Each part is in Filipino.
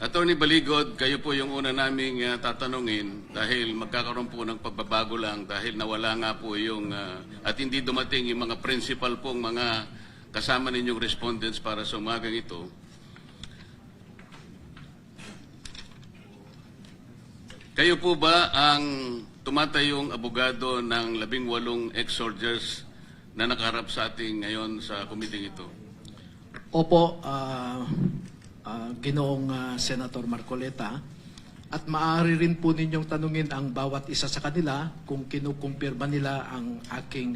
Attorney Baligod, kayo po yung una naming tatanungin dahil magkakaroon po ng pagbabago lang dahil nawala nga po yung at hindi dumating yung mga principal pong mga kasama ninyong respondents para sa umagang ito. Kayo po ba ang tumatayong abogado ng 18 ex-soldiers na nakaharap sa ating ngayon sa committee ito? Opo, Ginoong Senator Marcoleta, at maaari rin po ninyong tanungin ang bawat isa sa kanila kung kinukumpirma nila ang aking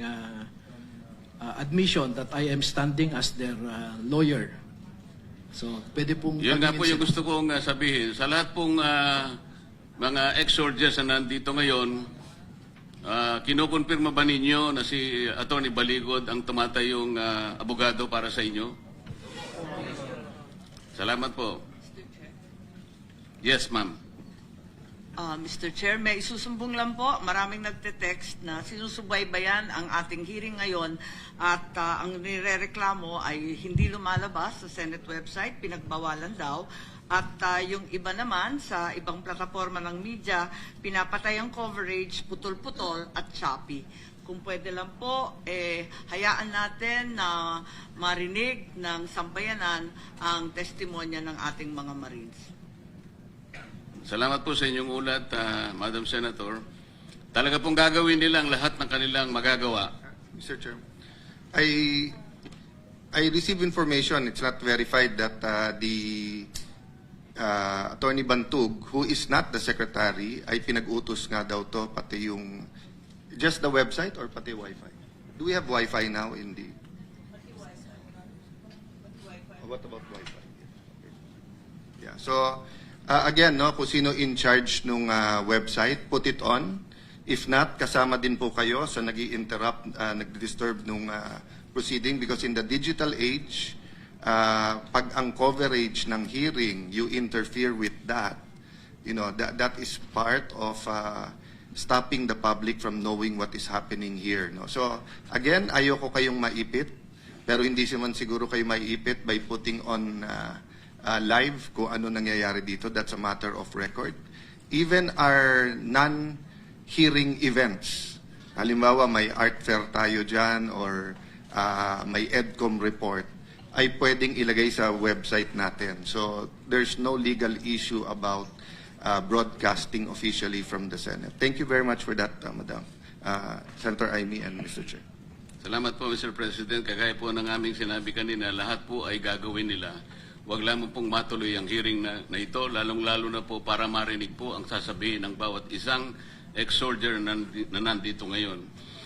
admission that I am standing as their lawyer. So, pwede pong... Yun nga po yung gusto kong sabihin. Sa lahat pong mga ex-soldiers na nandito ngayon, kinukumpirma ba ninyo na si Attorney Baligod ang tumatayong abogado para sa inyo? Salamat po. Yes, ma'am. Mr. Chair, may isusumbong lang po. Maraming nagte-text na sinusubaybayan ang ating hearing ngayon at ang nirereklamo ay hindi lumalabas sa Senate website, pinagbawalan daw. At yung iba naman sa ibang plataforma ng media, pinapatay ang coverage, putol-putol at choppy. Kung pwede lang po, hayaan natin na marinig ng sambayanan ang testimonya ng ating mga Marines. Salamat po sa inyong ulat, Madam Senator. Talaga pong gagawin nilang lahat ng kanilang magagawa. Mr. Chair, I receive information, it's not verified, that the Attorney Bantug, who is not the secretary, ay pinag-utos nga daw to, pati yung, just the website or pati Wi-Fi? Do we have Wi-Fi now in the... What about Wi-Fi? Yeah, so, again, no, kung sino in charge nung website, put it on. If not, kasama din po kayo sa nag-i-interrupt, nag-disturb nung proceeding, because in the digital age, pag ang coverage ng hearing, you interfere with that, you know, that is part of stopping the public from knowing what is happening here. No? So, again, ayoko kayong maipit, pero hindi naman siguro kayo maipit by putting on live kung ano nangyayari dito. That's a matter of record. Even our non-hearing events, halimbawa may art fair tayo dyan or may EDCOM report, ay pwedeng ilagay sa website natin. So, there's no legal issue about broadcasting officially from the Senate. Thank you very much for that, Madam Senator Amy and Mr. Chair. Salamat po, Mr. President. Kagaya po ng aming sinabi kanina, lahat po ay gagawin nila. Huwag lamang pong matuloy ang hearing na ito, lalong-lalo na po para marinig po ang sasabihin ng bawat isang ex-soldier na nandito ngayon.